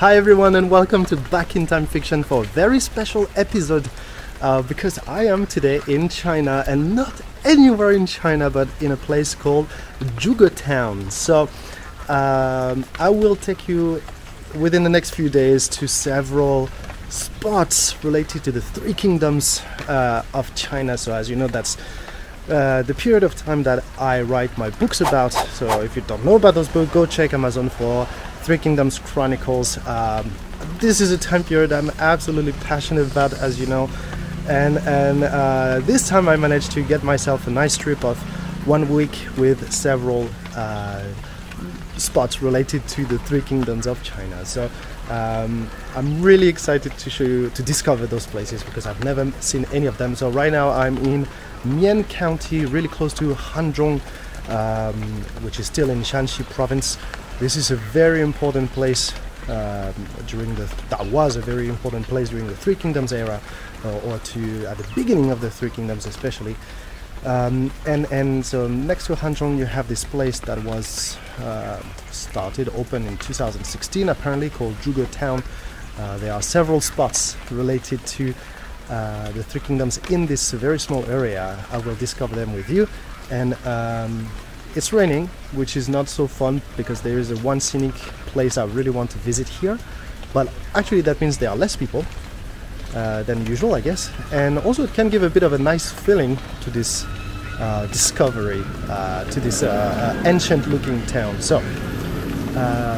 Hi everyone and welcome to Back in Time Fiction for a very special episode because I am today in China, and not anywhere in China but in a place called Zhuge Town. So I will take you within the next few days to several spots related to the Three Kingdoms of China. So as you know, that's the period of time that I write my books about. So if you don't know about those books, go check Amazon for Three Kingdoms Chronicles. This is a time period I'm absolutely passionate about, as you know, and this time I managed to get myself a nice trip of 1 week with several spots related to the Three Kingdoms of China. So I'm really excited to discover those places because I've never seen any of them. So right now I'm in Mian County, really close to Hanzhong, which is still in Shanxi province. This is a very important place that was a very important place during the Three Kingdoms era, or at the beginning of the Three Kingdoms especially. And so next to Hanzhong you have this place that was opened in 2016 apparently, called Zhuge Town. There are several spots related to the Three Kingdoms in this very small area. I will discover them with you. And it's raining, which is not so fun because there is one scenic place I really want to visit here, but actually that means there are less people than usual, I guess, and also it can give a bit of a nice feeling to this discovery, to this ancient looking town. So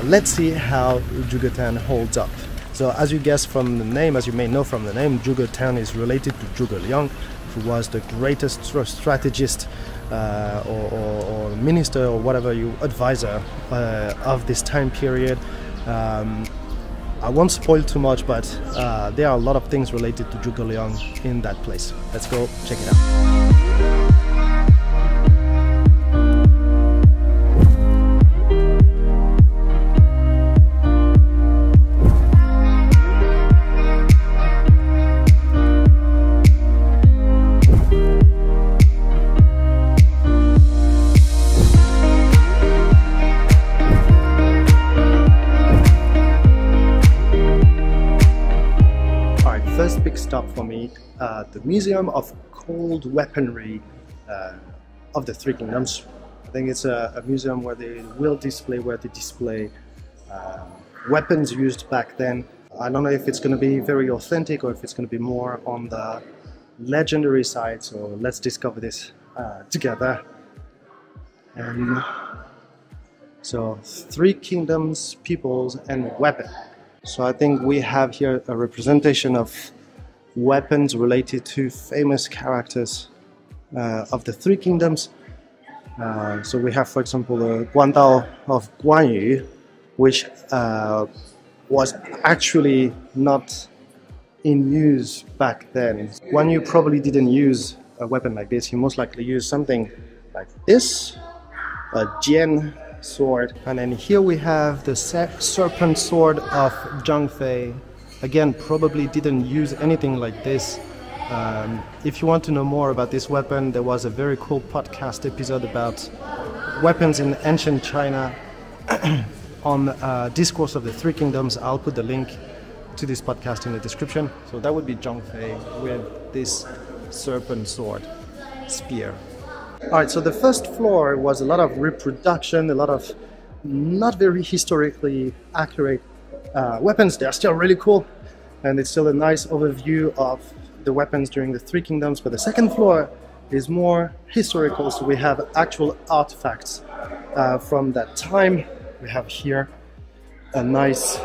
let's see how Zhuge Town holds up. So as you guess from the name, as you may know from the name, Zhuge Town is related to Zhuge Liang, who was the greatest strategist or minister or whatever you advisor of this time period. I won't spoil too much, but there are a lot of things related to Zhuge Liang in that place. Let's go check it out. First big stop for me, the Museum of Cold Weaponry of the Three Kingdoms. I think it's a museum where they display weapons used back then. I don't know if it's going to be very authentic or if it's going to be more on the legendary side, so let's discover this together. And so, Three Kingdoms, Peoples and Weapons. So I think we have here a representation of weapons related to famous characters of the Three Kingdoms. So we have, for example, the Guandao of Guan Yu, which was actually not in use back then. Guan Yu probably didn't use a weapon like this. He most likely used something like this, a Jian sword. And then here we have the serpent sword of Zhang Fei. Again, probably didn't use anything like this. If you want to know more about this weapon, there was a very cool podcast episode about weapons in ancient China on Discourse of the Three Kingdoms. I'll put the link to this podcast in the description. So that would be Zhang Fei with this serpent sword, spear. Alright, so the first floor was a lot of reproduction, a lot of not very historically accurate weapons. They're still really cool, and it's still a nice overview of the weapons during the Three Kingdoms. But the second floor is more historical, so we have actual artifacts from that time. We have here a nice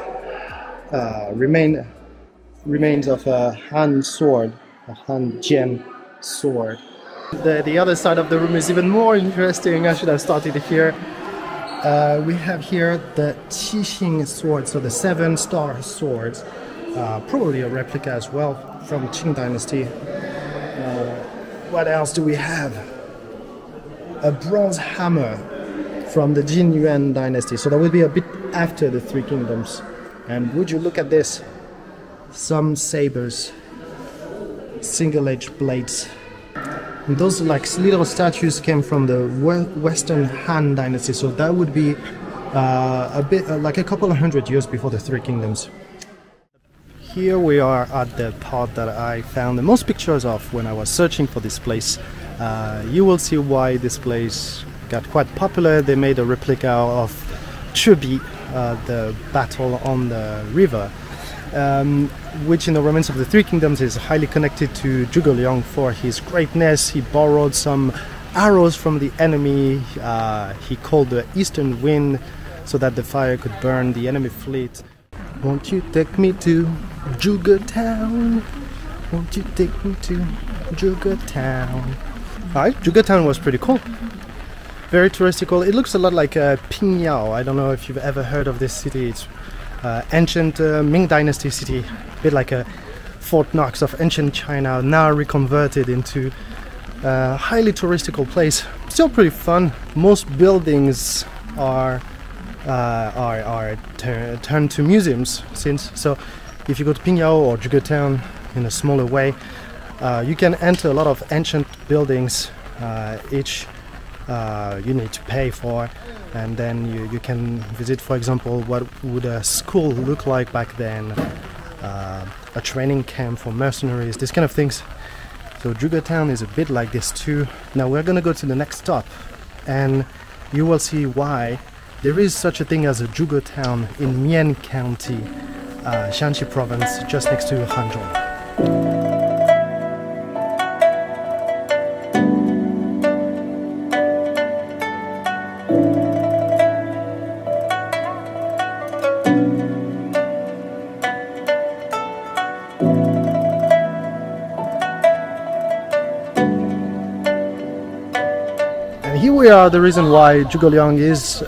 remains of a Han sword, a Han Jian sword. The other side of the room is even more interesting. I should have started here. We have here the Qixing sword, so the 7-star swords, probably a replica as well from Qing Dynasty. What else do we have? A bronze hammer from the Jin Yuan Dynasty, so that would be a bit after the Three Kingdoms. And would you look at this? Some sabers, single-edged blades. And those like little statues came from the Western Han Dynasty, so that would be a bit like a couple of hundred years before the Three Kingdoms. Here we are at the part that I found the most pictures of when I was searching for this place. You will see why this place got quite popular. They made a replica of Zhuge, the battle on the river, which in the romance of the Three Kingdoms is highly connected to Zhuge Liang for his greatness. He borrowed some arrows from the enemy. He called the eastern wind so that the fire could burn the enemy fleet. Won't you take me to Zhuge Town? Won't you take me to Zhuge Town? Alright, Zhuge Town was pretty cool. Very touristical. It looks a lot like Pingyao. I don't know if you've ever heard of this city. It's ancient Ming Dynasty city. A bit like a Fort Knox of ancient China, now reconverted into a highly touristical place. Still pretty fun. Most buildings are turned to museums since. So if you go to Pingyao or Zhuge Town in a smaller way, you can enter a lot of ancient buildings. Each you need to pay for, and then you can visit, for example, what would a school look like back then, a training camp for mercenaries, these kind of things. So Zhuge Town is a bit like this too. Now we're gonna go to the next stop, and you will see why there is such a thing as a Zhuge Town in Mian County, Shanxi province, just next to Hanzhong. Here we are. The reason why Zhuge Liang is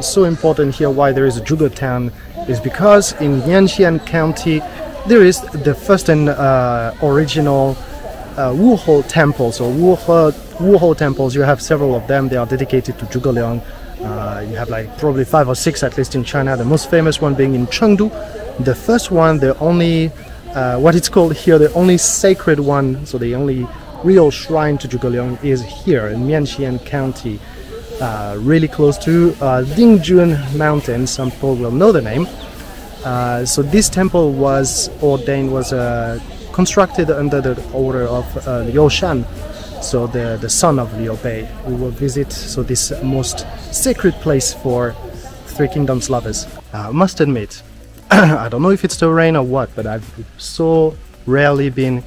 so important here, why there is a Zhuge Town, is because in Mian County there is the first and original Wuhou Temple. So Wuhou Temples, you have several of them. They are dedicated to Zhuge Liang. You have like probably 5 or 6 at least in China. The most famous one being in Chengdu. The first one, the only, what it's called here, the only sacred one, so the only real shrine to Zhuge Liang is here in Mian County, really close to Jun Mountain. Some people will know the name. So this temple was constructed under the order of Liu Shan, so the son of Liu Bei. We will visit this most sacred place for Three Kingdoms lovers. I must admit, I don't know if it's the rain or what, but I've so rarely been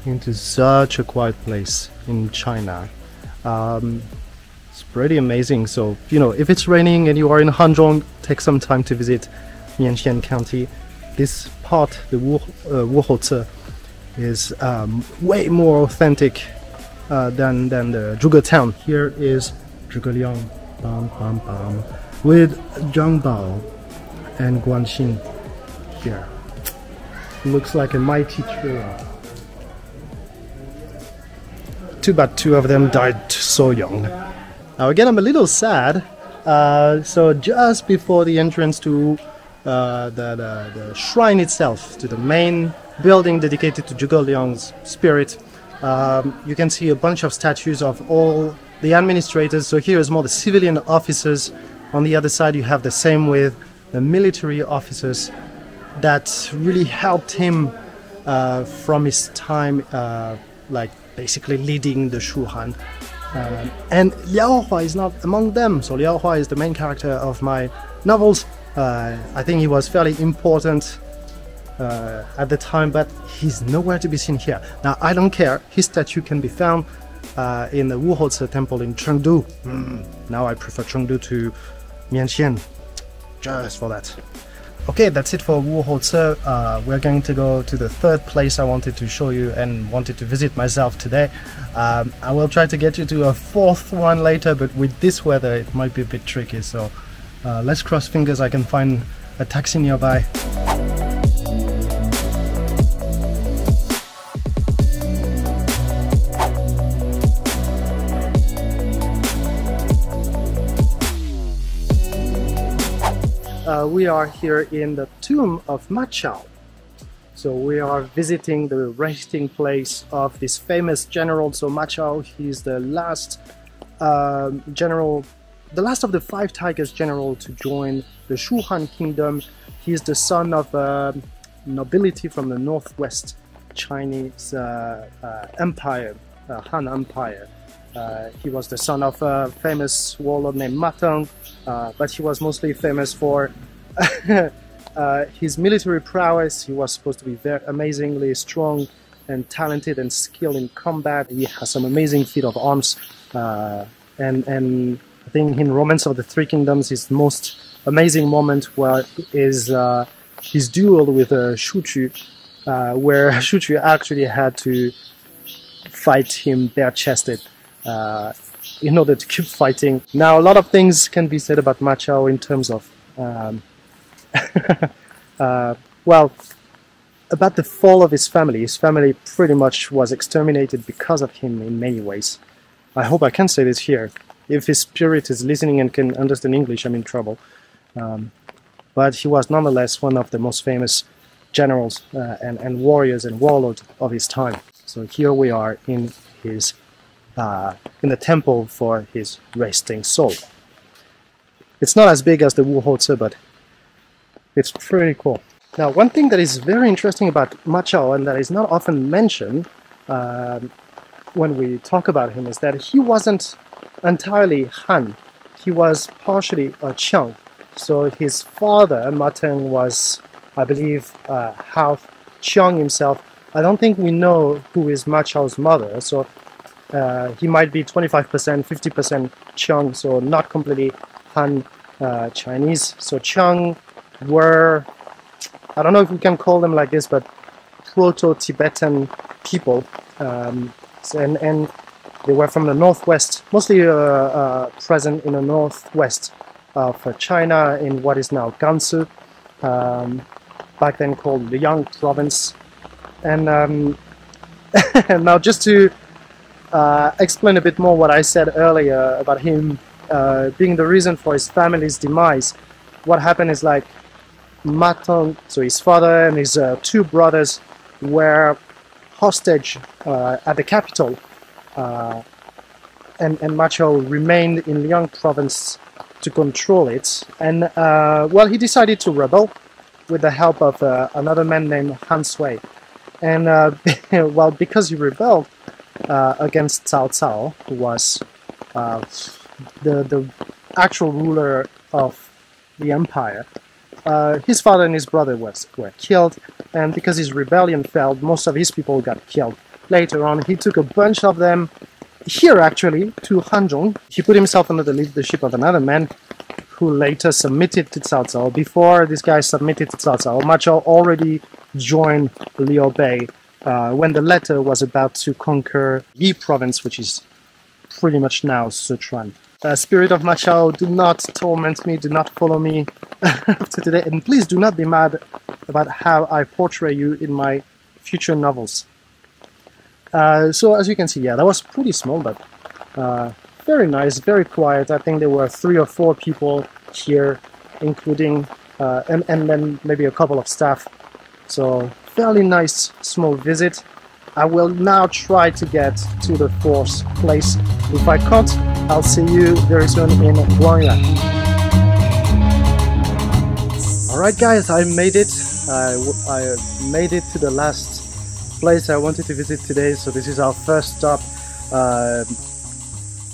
into such a quiet place in China. It's pretty amazing. So, you know, if it's raining and you are in Hanzhong, take some time to visit Mian County. This part, the Wuhou is way more authentic than the Zhuge Town. Here is Zhuge Liang, with Zhangbao and Guanxin here. Looks like a mighty trio. Too bad 2 of them died so young. Now again, I'm a little sad. So just before the entrance to the shrine itself, to the main building dedicated to Zhuge Liang's spirit, you can see a bunch of statues of all the administrators. So here is more the civilian officers. On the other side you have the same with the military officers that really helped him from his time, like basically leading the Shu Han. And Liao Hua is not among them. So Liao Hua is the main character of my novels. I think he was fairly important at the time, but he's nowhere to be seen here. Now I don't care, his statue can be found in the Wuhou Temple in Chengdu. Now I prefer Chengdu to Mianxian, just for that. Okay, that's it for Wuhou. We're going to go to the 3rd place I wanted to show you and wanted to visit myself today. I will try to get you to a 4th one later, but with this weather it might be a bit tricky, so let's cross fingers I can find a taxi nearby. We are here in the tomb of Chao. So we are visiting the resting place of this famous general. So Chao, he's the last general the last of the 5 Tigers general to join the Shu Han Kingdom. He is the son of nobility from the northwest Chinese empire, Han Empire. He was the son of a famous warlord named Ma Teng, but he was mostly famous for his military prowess. He was supposed to be very amazingly strong and talented and skilled in combat. He has some amazing feat of arms, and I think in Romance of the Three Kingdoms, his most amazing moment is his duel with Shu Chu, where Shu Chu actually had to fight him bare-chested in order to keep fighting. Now, a lot of things can be said about Ma Chao in terms of well, about the fall of his family. His family pretty much was exterminated because of him in many ways. I hope I can say this here. If his spirit is listening and can understand English, I'm in trouble. But he was nonetheless one of the most famous generals and warriors and warlords of his time. So here we are in his in the temple for his resting soul. It's not as big as the Wuhou Temple, but it's pretty cool. Now, one thing that is very interesting about Ma Chao and that is not often mentioned when we talk about him is that he wasn't entirely Han. He was partially Qiang. So his father, Ma Teng, was, I believe, half Qiang himself. I don't think we know who is Ma Chao's mother, so he might be 25%, 50% Qiang, so not completely Han Chinese. So Qiang were, I don't know if we can call them like this, but proto-Tibetan people, and they were from the northwest, mostly present in the northwest of China, in what is now Gansu, back then called Liang province. And now, just to explain a bit more what I said earlier about him being the reason for his family's demise, what happened is like Ma Teng, so his father and his 2 brothers, were hostage at the capital, and Ma Chao remained in Liang province to control it. And well, he decided to rebel with the help of another man named Han Sui. And well, because he rebelled against Cao, who was the actual ruler of the empire, his father and his brother were killed, and because his rebellion failed, most of his people got killed. Later on, he took a bunch of them here, actually, to Hanzhong. He put himself under the leadership of another man who later submitted to Cao. Before this guy submitted to Cao, Ma Chao already joined Liu Bei when the latter was about to conquer Yi province, which is pretty much now Sichuan. Spirit of Ma Chao, do not torment me, do not follow me after today, and please do not be mad about how I portray you in my future novels. So as you can see, yeah, that was pretty small, but very nice, very quiet. I think there were 3 or 4 people here, including, and then maybe a couple of staff. So fairly nice small visit. I will now try to get to the 4th place. If I can't, I'll see you very soon in Guangyuan. Alright guys, I made it. I made it to the last place I wanted to visit today, so this is our first stop.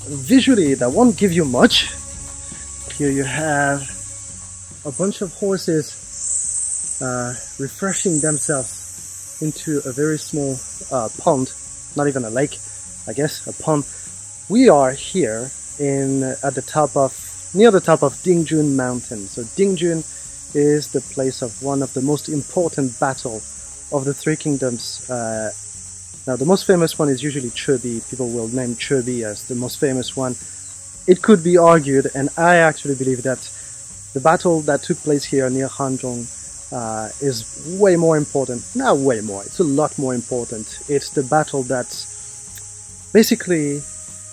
Visually, that won't give you much. Here you have a bunch of horses refreshing themselves into a very small pond, not even a lake, I guess, a pond. We are here at the top of, near the top of Jun Mountain. So Jun is the place of one of the most important battles of the Three Kingdoms. Now the most famous one is usually Chebi. People will name Chebi as the most famous one. It could be argued, and I actually believe that the battle that took place here near Hanzhong is way more important. Not way more, it's a lot more important. It's the battle that basically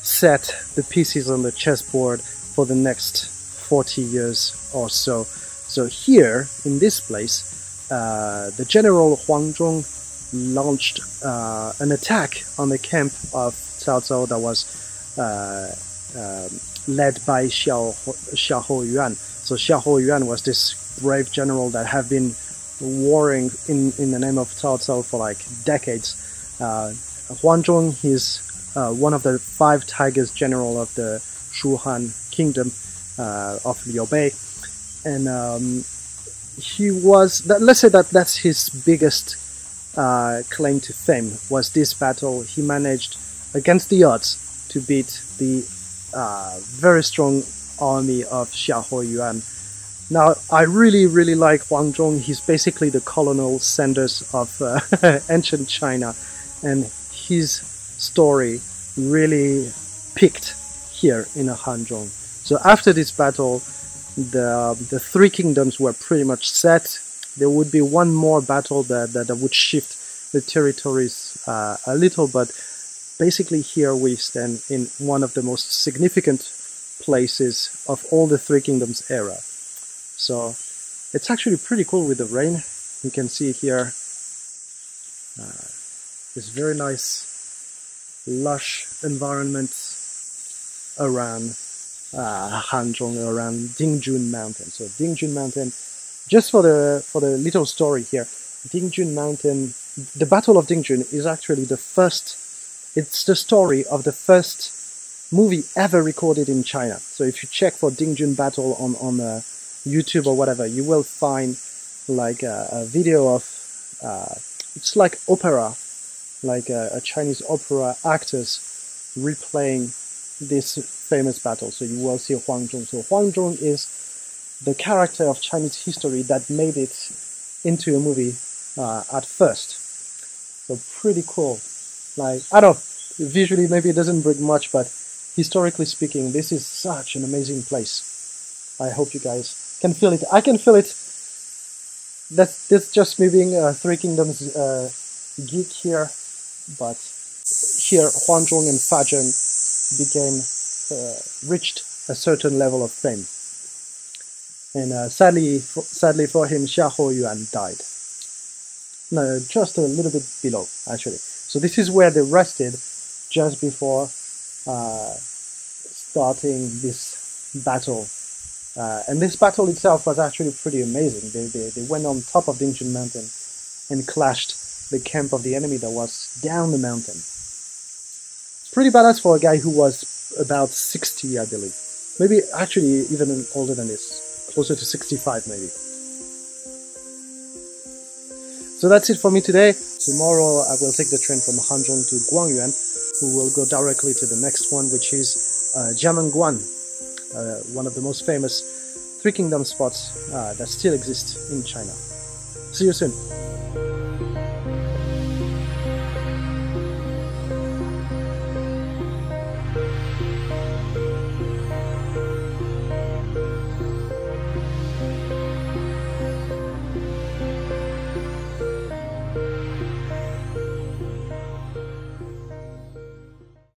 set the pieces on the chessboard for the next 40 years or so. So here, in this place, the general Huang Zhong launched an attack on the camp of Cao that was led by Xiahou Yuan. So Xiahou Yuan was this brave general that have been warring in the name of Cao Cao for like decades. Huang Zhong, he's one of the 5 tigers general of the Shu Han Kingdom of Liu Bei, and he was, let's say that that's his biggest claim to fame, was this battle. He managed against the odds to beat the very strong army of Xiahou Yuan. Now, I really like Huang Zhong. He's basically the Colonel Sanders of ancient China, and his story really peaked here in Hanzhong. So after this battle, the Three Kingdoms were pretty much set. There would be one more battle that would shift the territories a little, but basically here we stand in one of the most significant places of all the Three Kingdoms era. So it's actually pretty cool with the rain. You can see here this very nice lush environment around Hanzhong, around Jun Mountain. So Jun Mountain, just for the little story here, Jun Mountain, the Battle of Jun is actually the first, it's the story of the first movie ever recorded in China. So if you check for Jun battle on YouTube or whatever, you will find like a video of, it's like opera, like a Chinese opera actors replaying this famous battle. So you will see Huang Zhong. So Huang Zhong is the character of Chinese history that made it into a movie at first. So pretty cool. Like, I don't know, visually maybe it doesn't bring much, but historically speaking, this is such an amazing place. I hope you guys can feel it. I can feel it. That's just me being a Three Kingdoms geek here, but here Huang Zhong and Fa Zheng reached a certain level of fame, and sadly for him, Xiahou Yuan died. No, just a little bit below actually. So this is where they rested just before starting this battle. And this battle itself was actually pretty amazing. They went on top of Jun Mountain and clashed the camp of the enemy that was down the mountain. Pretty badass for a guy who was about 60, I believe. Maybe actually even older than this. Closer to 65 maybe. So that's it for me today. Tomorrow I will take the train from Hanzhong to Guangyuan, who will go directly to the next one, which is Jiamenguan, one of the most famous Three Kingdom spots that still exist in China. See you soon.